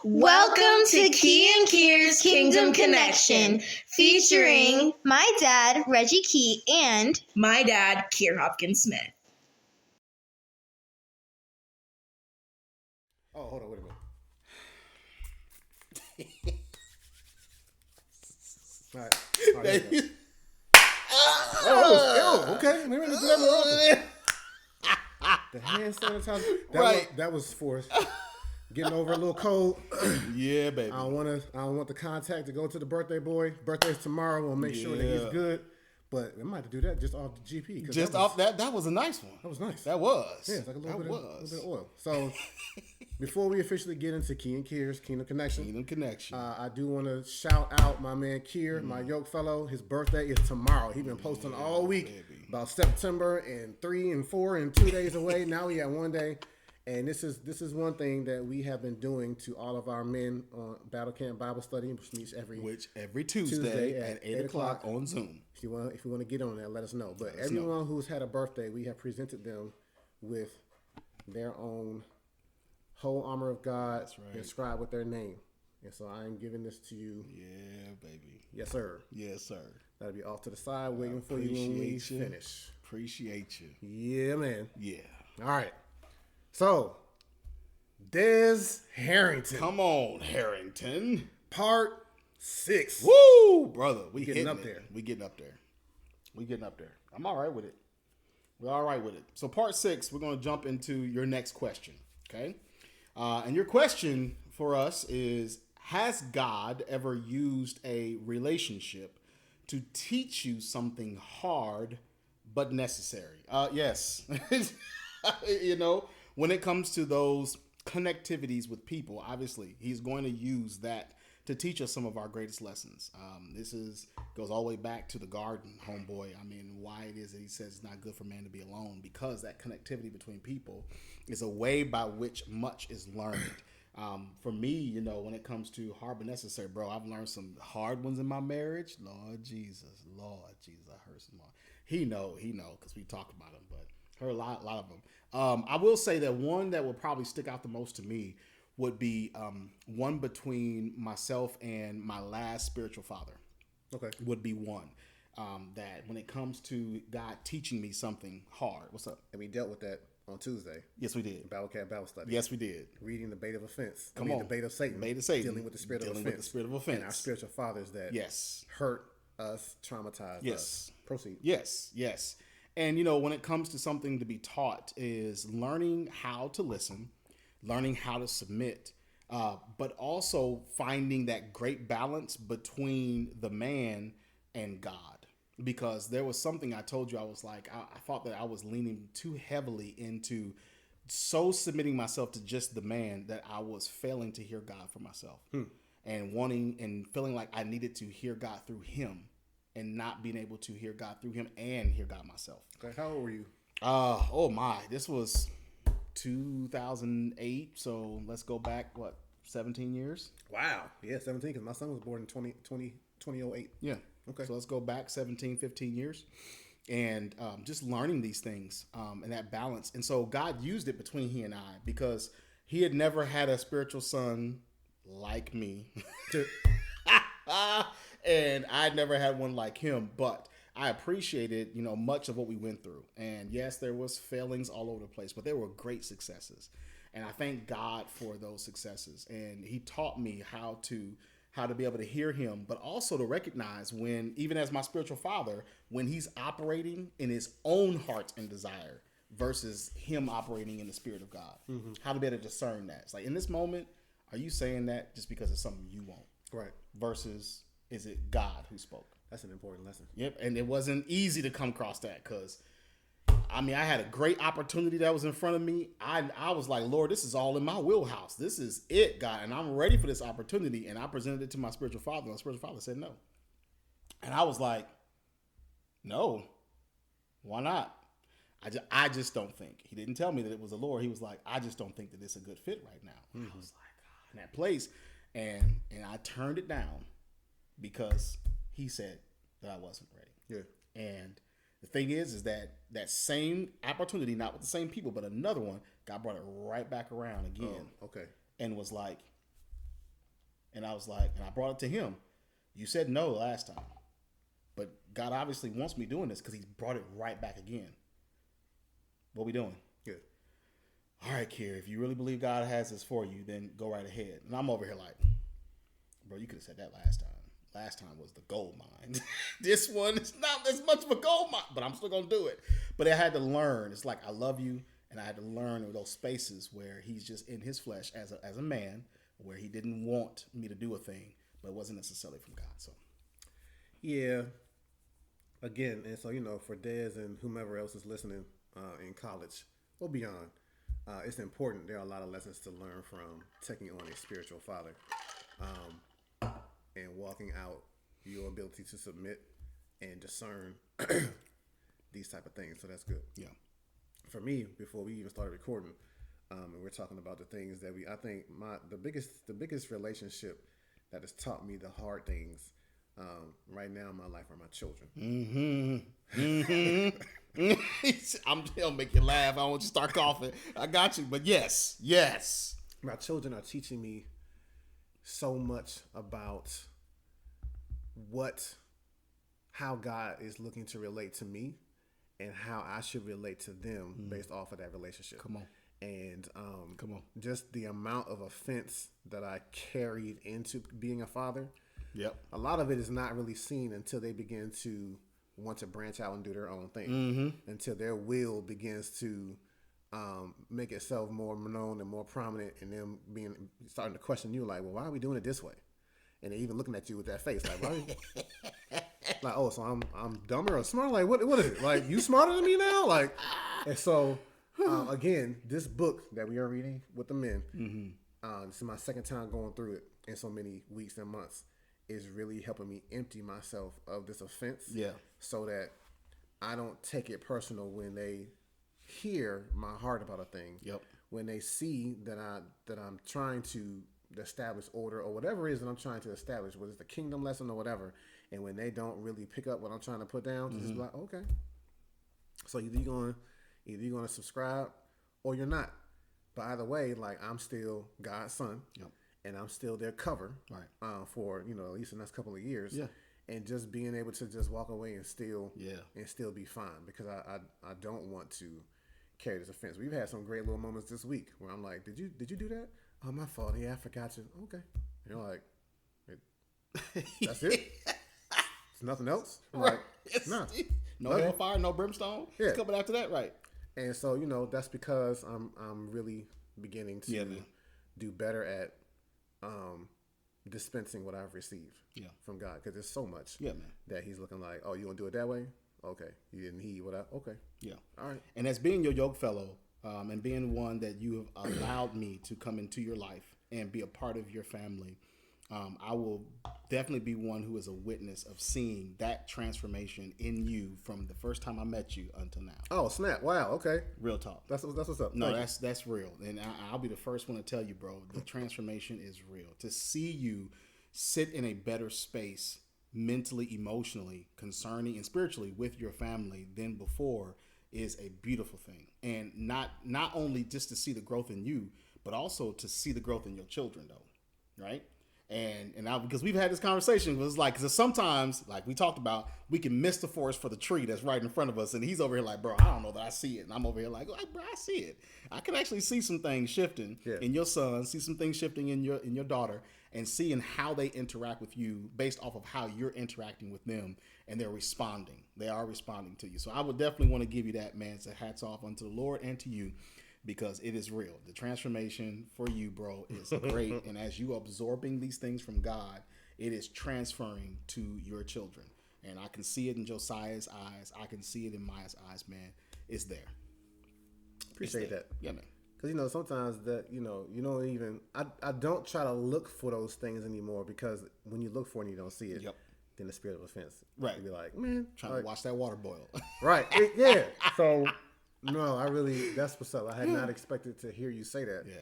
Welcome to Key and Kier's Kingdom Connection, featuring my dad, Reggie Key, and my dad, Kier Hopkins Smith. Oh, hold on, wait a minute. All right. Okay. Maybe do that more often. The hand sanitizer. That was forced. Getting over a little cold. Yeah, baby. I don't want the contact to go to the birthday boy. Birthday's tomorrow. We'll make sure that he's good. But I might have to do that just off the GP. Just off that. That was a nice one. That was nice. That was. Yeah, it's like a little bit of oil. So before we officially get into Key and Kier's Kingdom Connection, I do want to shout out my man Kier, my yoke fellow. His birthday is tomorrow. He's been posting all week about September and 3 and 4 and 2 days away. Now we got 1 day. And this is one thing that we have been doing to all of our men on Battle Camp Bible Study, which meets every Tuesday at 8 o'clock on Zoom. If you want to get on there, let us know. But everyone who's had a birthday, we have presented them with their own whole armor of God inscribed with their name. And so I am giving this to you. Yeah, baby. Yes, sir. Yes, sir. That'll be off to the side waiting for you when we finish. Appreciate you. Yeah, man. Yeah. All right. So, Des Harrington. Come on, Harrington. Part 6. Woo, brother. We getting up there. We getting up there. I'm all right with it. We're all right with it. So part 6, we're going to jump into your next question. Okay. And your question for us is, has God ever used a relationship to teach you something hard but necessary? Yes. When it comes to those connectivities with people, obviously, he's going to use that to teach us some of our greatest lessons. Goes all the way back to the garden, homeboy. I mean, why it is that he says it's not good for man to be alone, because that connectivity between people is a way by which much is learned. For me, when it comes to hard but necessary, bro, I've learned some hard ones in my marriage. Lord Jesus, I heard some. He know, because we talked about them, but heard a lot of them. I will say that one that would probably stick out the most to me would be one between myself and my last spiritual father. Okay. Would be one that when it comes to God teaching me something hard. What's up? And we dealt with that on Tuesday. Yes, we did. Battle Camp Bible Study. Yes, we did. Reading the bait of offense. The bait of Satan. Dealing with the spirit of offense. And our spiritual fathers that hurt us, traumatized us. Proceed. Yes. And, when it comes to something to be taught is learning how to listen, learning how to submit, but also finding that great balance between the man and God. Because there was something I told you, I was like, I thought that I was leaning too heavily into so submitting myself to just the man that I was failing to hear God for myself and wanting and feeling like I needed to hear God through him. And not being able to hear God through him and hear God myself. Okay, how old were you? This was 2008. So let's go back, 17 years? Wow. Yeah, 17, because my son was born in 2008. Yeah. Okay. So let's go back 17, 15 years. And just learning these things and that balance. And so God used it between he and I because he had never had a spiritual son like me. And I'd never had one like him, but I appreciated, much of what we went through. And yes, there was failings all over the place, but there were great successes. And I thank God for those successes. And he taught me how to be able to hear him, but also to recognize when, even as my spiritual father, when he's operating in his own heart and desire versus him operating in the spirit of God. Mm-hmm. How to be able to discern that. It's like, in this moment, are you saying that just because it's something you want? Right. Versus, is it God who spoke? That's an important lesson. Yep. And it wasn't easy to come across that because, I had a great opportunity that was in front of me. I was like, Lord, this is all in my wheelhouse. This is it, God. And I'm ready for this opportunity. And I presented it to my spiritual father. And my spiritual father said no. And I was like, no, why not? I just don't think. He didn't tell me that it was the Lord. He was like, I just don't think that it's a good fit right now. Mm-hmm. I was like, in that place. And I turned it down because he said that I wasn't ready. Yeah. And the thing is that same opportunity, not with the same people, but another one, God brought it right back around again. Oh, okay. And was like, And I was like, and I brought it to him. You said no last time. But God obviously wants me doing this because he's brought it right back again. What we doing? Good. All right, Kier, if you really believe God has this for you, then go right ahead. And I'm over here like, bro, you could have said that last time. Last time was the gold mine. This one is not as much of a gold mine, but I'm still going to do it. But I had to learn. It's like, I love you. And I had to learn in those spaces where he's just in his flesh as a man, where he didn't want me to do a thing, but it wasn't necessarily from God. So, yeah. Again, and so, for Dez and whomever else is listening in college or beyond, it's important. There are a lot of lessons to learn from taking on a spiritual father and walking out your ability to submit and discern these type of things. So that's good. yeah. For me, before we even started recording, and we're talking about the things that I think the biggest relationship that has taught me the hard things right now in my life are my children. I'll make you laugh. I don't want you to start coughing. I got you. But yes. My children are teaching me so much about how God is looking to relate to me and how I should relate to them based off of that relationship. Come on. And Come on. just the amount of offense that I carried into being a father. Yep. A lot of it is not really seen until they begin to want to branch out and do their own thing. Until their will begins to make itself more known and more prominent, and them starting to question you, like, well, why are we doing it this way? And they're even looking at you with that face, like, why? Like, oh, so I'm dumber or smarter? Like, what is it? Like, you smarter than me now? Like, and so again, this book that we are reading with the men, this is my second time going through it in so many weeks and months, is really helping me empty myself of this offense. Yeah. So that I don't take it personal when they hear my heart about a thing. Yep. When they see that I'm trying to establish order or whatever it is that I'm trying to establish, whether it's the kingdom lesson or whatever, and when they don't really pick up what I'm trying to put down, just be like, okay. So either you're gonna subscribe or you're not. But either way, like, I'm still God's son. Yep. And I'm still their cover, right? For at least the next couple of years, yeah. And just being able to just walk away and still, be fine, because I don't want to carry this offense. We've had some great little moments this week where I'm like, did you do that? Oh, my fault. Yeah, I forgot you. Okay, and you're like, that's it. It's nothing else. I'm right. Like, nah. No hellfire, no brimstone. Yeah. It's coming after that, right? And so that's because I'm really beginning to do better at dispensing what I've received from God, because there's so much that he's looking like, oh, you gonna do it that way? Okay, you didn't heed what I okay. Yeah. All right. And as being your yoke fellow, and being one that you have allowed me to come into your life and be a part of your family, I will definitely be one who is a witness of seeing that transformation in you from the first time I met you until now. Oh, snap. Wow. Okay. Real talk. That's what's up. No, that's real. And I'll be the first one to tell you, bro, the transformation is real. To see you sit in a better space mentally, emotionally, concerning, and spiritually with your family than before is a beautiful thing. And not only just to see the growth in you, but also to see the growth in your children, though. Right? And now, because we've had this conversation, it was like, because sometimes, like we talked about, we can miss the forest for the tree that's right in front of us. And he's over here like, bro, I don't know that I see it. And I'm over here like, bro, I see it. I can actually see some things shifting in your son, see some things shifting in your daughter, and seeing how they interact with you based off of how you're interacting with them. And they're responding. They are responding to you. So I would definitely want to give you that, man. So hats off unto the Lord and to you, because it is real. The transformation for you, bro, is great. And as you absorbing these things from God, it is transferring to your children. And I can see it in Josiah's eyes. I can see it in Maya's eyes, man. It's there. Appreciate that. Yeah, man. Because, sometimes that, you don't even, I don't try to look for those things anymore, because when you look for it and you don't see it, then the spirit of offense. Right. You be like, man. Trying to watch that water boil. Right. So, no, that's what's up. I had not expected to hear you say that. Yeah.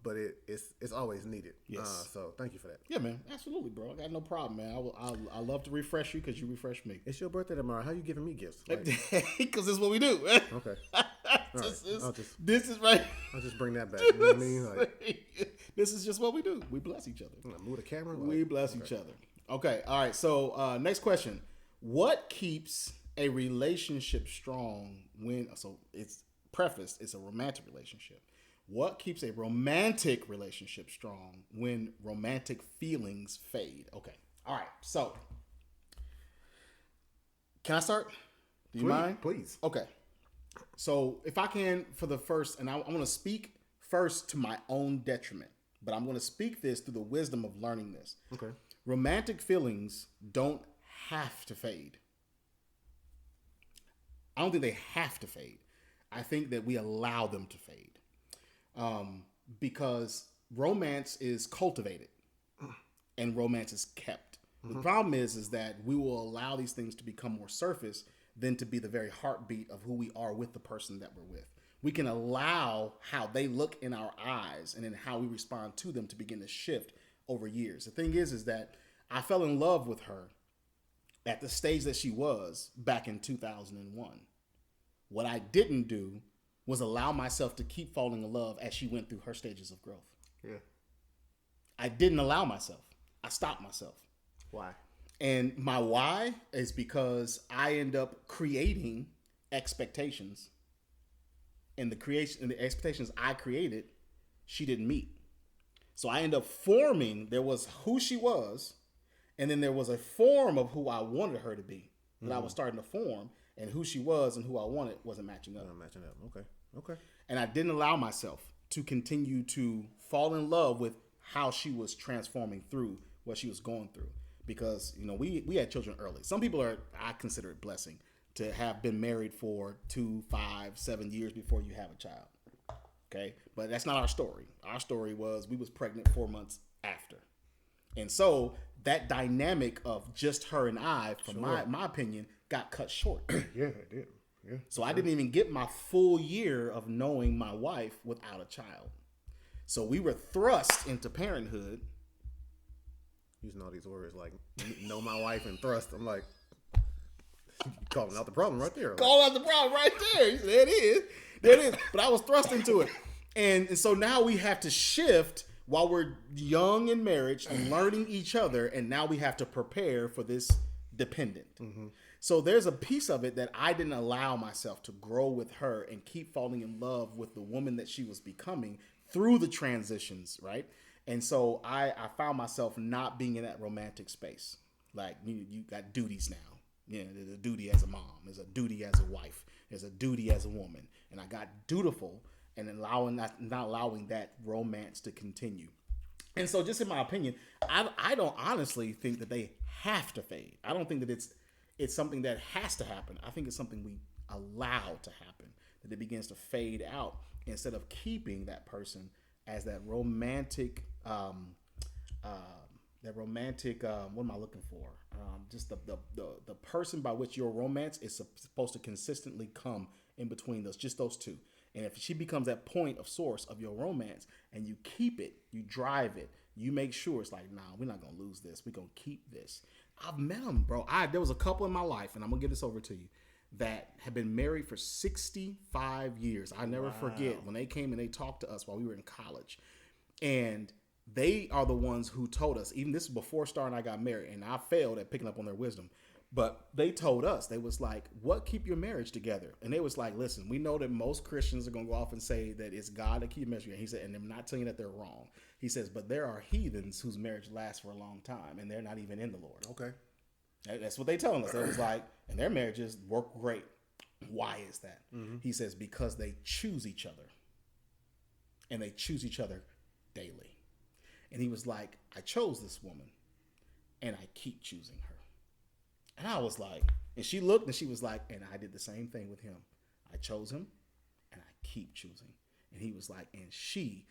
But it's always needed. Yes. So thank you for that. Yeah, man. Absolutely, bro. I got no problem, man. I love to refresh you because you refresh me. It's your birthday tomorrow. How you giving me gifts? Because this is what we do. Okay. This is right. I'll just bring that back. You know what I mean? Like, this is just what we do. We bless each other. move the camera. We bless each other. Okay. All right. So next question. What keeps a relationship strong when, so it's prefaced, it's a romantic relationship. What keeps a romantic relationship strong when romantic feelings fade? Okay. All right. So can I start? Do you mind? Please. Okay. So if I can, for the first, and I want to speak first to my own detriment, but I'm going to speak this through the wisdom of learning this. Okay. Romantic feelings don't have to fade. I don't think they have to fade. I think that we allow them to fade. Because romance is cultivated and romance is kept. The problem is that we will allow these things to become more surface than to be the very heartbeat of who we are with the person that we're with. We can allow how they look in our eyes and then how we respond to them to begin to shift over years. The thing is that I fell in love with her at the stage that she was back in 2001. What I didn't do was allow myself to keep falling in love as she went through her stages of growth. Yeah. I didn't allow myself. I stopped myself. Why? And my why is because I end up creating expectations. And the expectations I created, she didn't meet. So I end up forming, there was who she was, and then there was a form of who I wanted her to be that I was starting to form, and who she was and who I wanted wasn't matching up. Not matching up. Okay. And I didn't allow myself to continue to fall in love with how she was transforming through what she was going through. Because, you know, we had children early. Some people I consider it blessing to have been married for 2, 5, 7 years before you have a child. Okay. But that's not our story. Our story was we was pregnant 4 months after. And so that dynamic of just her and I, from my opinion, got cut short. Yeah, it did. Yeah. So I didn't even get my full year of knowing my wife without a child. So we were thrust into parenthood. Using all these words like know my wife and thrust. I'm like, calling out the problem right there. Call out the problem right there. There it is. There it is. But I was thrust into it. And so now we have to shift while we're young in marriage and learning each other. And now we have to prepare for this dependent. Mm-hmm. So there's a piece of it that I didn't allow myself to grow with her and keep falling in love with the woman that she was becoming through the transitions, right? And so I found myself not being in that romantic space. Like you got duties now. You know, there's a duty as a mom. There's a duty as a wife. There's a duty as a woman. And I got dutiful and not allowing that romance to continue. And so just in my opinion, I don't honestly think that they have to fade. I don't think that it's something that has to happen. I think it's something we allow to happen, that it begins to fade out instead of keeping that person as that romantic, what am I looking for? Just the person by which your romance is supposed to consistently come in between those two. And if she becomes that point of source of your romance and you keep it, you drive it, you make sure it's like, nah, we're not going to lose this. We're going to keep this. I've met them, bro. There was a couple in my life, and I'm going to get this over to you, that have been married for 65 years. I never forget when they came and they talked to us while we were in college. And they are the ones who told us, even this is before Star and I got married, and I failed at picking up on their wisdom. But they told us, they was like, what keep your marriage together? And they was like, listen, we know that most Christians are going to go off and say that it's God that keep your marriage together. He said, and I'm not telling you that they're wrong. He says, but there are heathens whose marriage lasts for a long time, and they're not even in the Lord. Okay. That's what they telling us. It was like, and their marriages work great. Why is that? Mm-hmm. He says, because they choose each other. And they choose each other daily. And he was like, I chose this woman, and I keep choosing her. And I was like, and she looked and she was like, and I did the same thing with him. I chose him and I keep choosing. And he was like, and she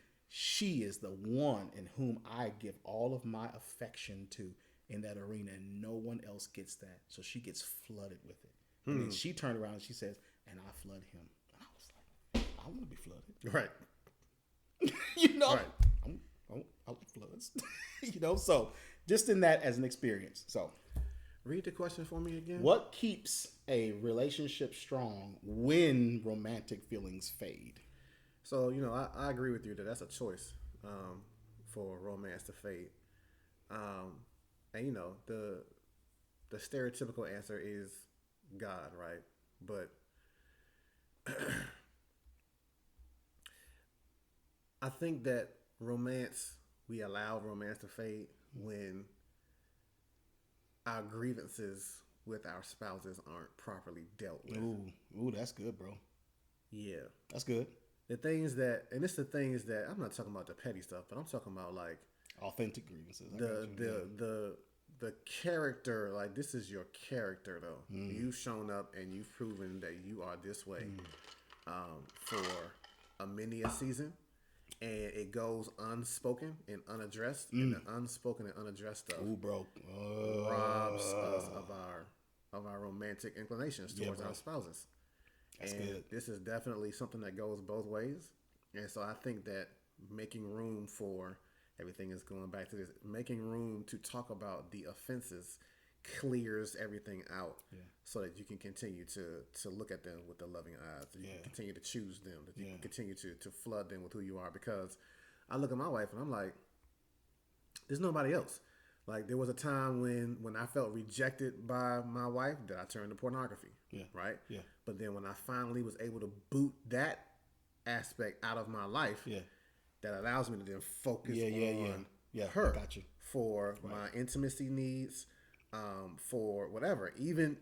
is the one in whom I give all of my affection to in that arena, and no one else gets that. So she gets flooded with it. And then she turned around and she says, and I flood him. And I was like, I want to be flooded. Right. You know, right. I like floods. You know, so just in that as an experience. So Read the question for me again. What keeps a relationship strong when romantic feelings fade? So, I agree with you that that's a choice for romance to fade. And, the stereotypical answer is God, right? But I think that we allow romance to fade when our grievances with our spouses aren't properly dealt with. Ooh, that's good, bro. Yeah. That's good. And it's the things that, I'm not talking about the petty stuff, but I'm talking about like authentic grievances. The character, like this is your character though. You've shown up and you've proven that you are this way for many a season. And it goes unspoken and unaddressed, and the unspoken and unaddressed stuff robs us of our romantic inclinations towards our spouses. That's and good. This is definitely something that goes both ways. And so I think that making room for everything is going back to this, making room to talk about the offenses clears everything out so that you can continue to look at them with the loving eyes, that you can continue to choose them, that you can continue to flood them with who you are. Because I look at my wife and I'm like, there's nobody else. Like there was a time when I felt rejected by my wife that I turned to pornography, right? Yeah. But then when I finally was able to boot that aspect out of my life, that allows me to then focus on her got you. For my intimacy needs, for whatever, even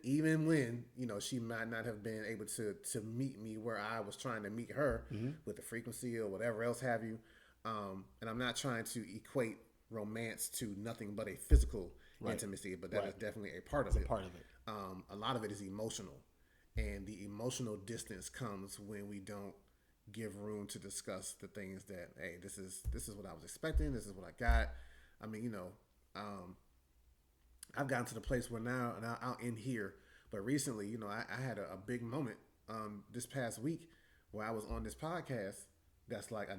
when she might not have been able to meet me where I was trying to meet her with the frequency or whatever else have you, and I'm not trying to equate romance to nothing but a physical intimacy, but that is definitely a part of it. A lot of it is emotional, and the emotional distance comes when we don't give room to discuss the things that, hey, this is what I was expecting, this is what I got. I mean, I've gotten to the place where now, and I'll end here, but recently, I had a big moment this past week where I was on this podcast that's like has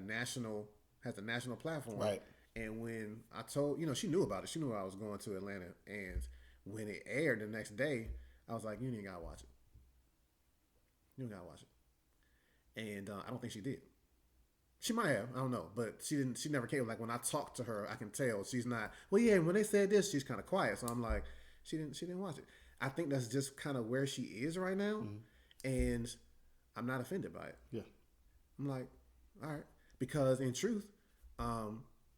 a national platform. Right. And when I told, she knew about it. She knew I was going to Atlanta. And when it aired the next day, I was like, you ain't got to watch it. You ain't got to watch it. And I don't think she did. She might have, I don't know, but she didn't. She never came. Like when I talked to her, I can tell she's not. Well, yeah. When they said this, she's kind of quiet. So I'm like, she didn't watch it. I think that's just kind of where she is right now, and I'm not offended by it. Yeah, I'm like, all right, because in truth,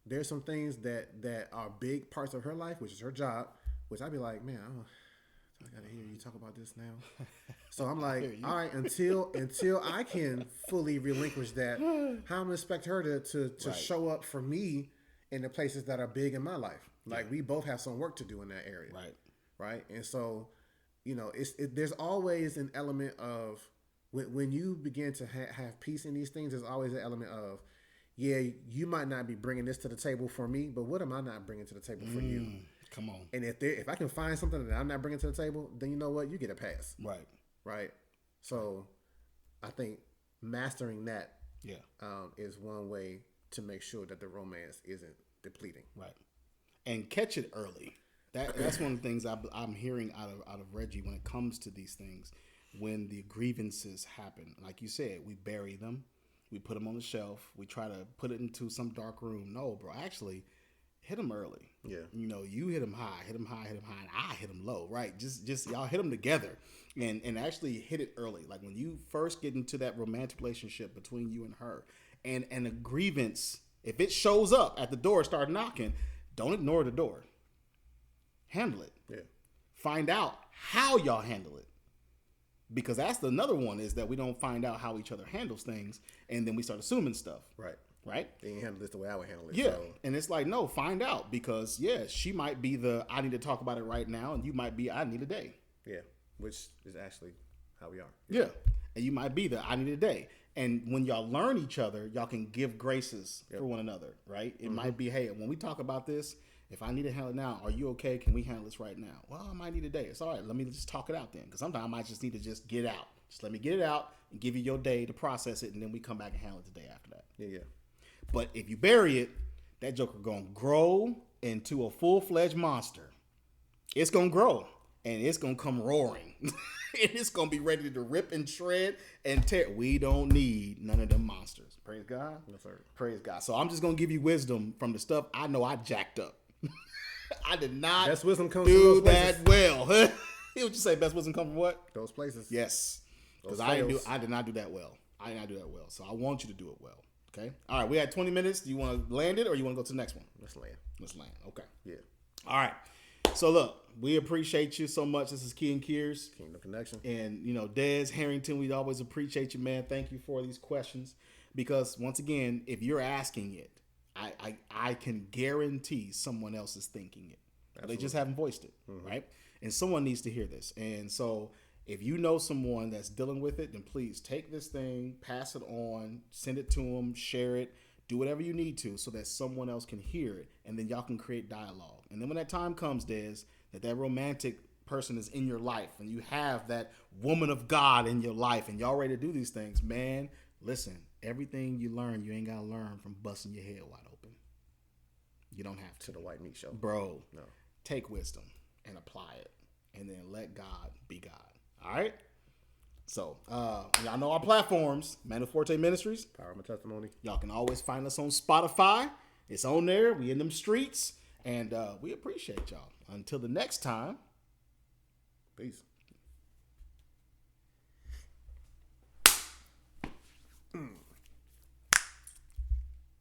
there's some things that are big parts of her life, which is her job, which I'd be like, man, I gotta hear you talk about this now. So I'm like, all right, until I can fully relinquish that, how I'm gonna expect her to show up for me in the places that are big in my life. Like we both have some work to do in that area. Right. And so, there's always an element of when you begin to have peace in these things, there's always an element of, yeah, you might not be bringing this to the table for me, but what am I not bringing to the table for you? Come on. And if I can find something that I'm not bringing to the table, then you know what? You get a pass. Right. So I think mastering that is one way to make sure that the romance isn't depleting. Right. And catch it early. That's one of the things I'm hearing out of Reggie when it comes to these things. When the grievances happen, like you said, we bury them. We put them on the shelf. We try to put it into some dark room. No, bro. Actually, hit them early. Yeah. You hit them high, and I hit them low, right? Just y'all hit them together and actually hit it early. Like when you first get into that romantic relationship between you and her and a grievance, if it shows up at the door, start knocking, don't ignore the door. Handle it. Yeah. Find out how y'all handle it. Because that's another one is that we don't find out how each other handles things and then we start assuming stuff. Right? They didn't handle this the way I would handle it. Yeah. So. And it's like, no, find out because, she might be I need to talk about it right now. And you might be, I need a day. Yeah. Which is actually how we are. Yeah. And you might be I need a day. And when y'all learn each other, y'all can give graces for one another. Right? It might be, hey, when we talk about this, if I need to handle it now, are you okay? Can we handle this right now? Well, I might need a day. It's all right. Let me just talk it out then. Because sometimes I might just need to just get out. Just let me get it out and give you your day to process it. And then we come back and handle it the day after that. Yeah. But if you bury it, that joker going to grow into a full-fledged monster. It's going to grow. and it's gonna come roaring. And it's gonna be ready to rip and shred and tear. We don't need none of them monsters. Praise God. Yes, sir. Praise God. So I'm just gonna give you wisdom from the stuff I know I jacked up. I did not Best wisdom comes do from those that places. well. Would you say best wisdom come from what? Those places. Yes. Because Those I fails. did not do that well. I did not do that well. So I want you to do it well. Okay. All right. We had 20 minutes. Do you want to land it or you want to go to the next one? Let's land. Let's land. Okay. Yeah. All right. So look, we appreciate you so much. This is Key and Kiers. Kingdom Connection. And, Des Harrington, we always appreciate you, man. Thank you for these questions. Because once again, if you're asking it, I can guarantee someone else is thinking it. Absolutely. They just haven't voiced it, right? And someone needs to hear this. And so if you know someone that's dealing with it, then please take this thing, pass it on, send it to them, share it, do whatever you need to so that someone else can hear it. And then y'all can create dialogue. And then when that time comes, Des, that romantic person is in your life and you have that woman of God in your life and y'all ready to do these things, man, listen, everything you learn, you ain't got to learn from busting your head wide open. You don't have to. The White Meat Show. Bro, No. Take wisdom and apply it and then let God be God. All right? So, y'all know our platforms, Manu Forte Ministries. Power of my testimony. Y'all can always find us on Spotify. It's on there. We in them streets. And we appreciate y'all. Until the next time. Peace.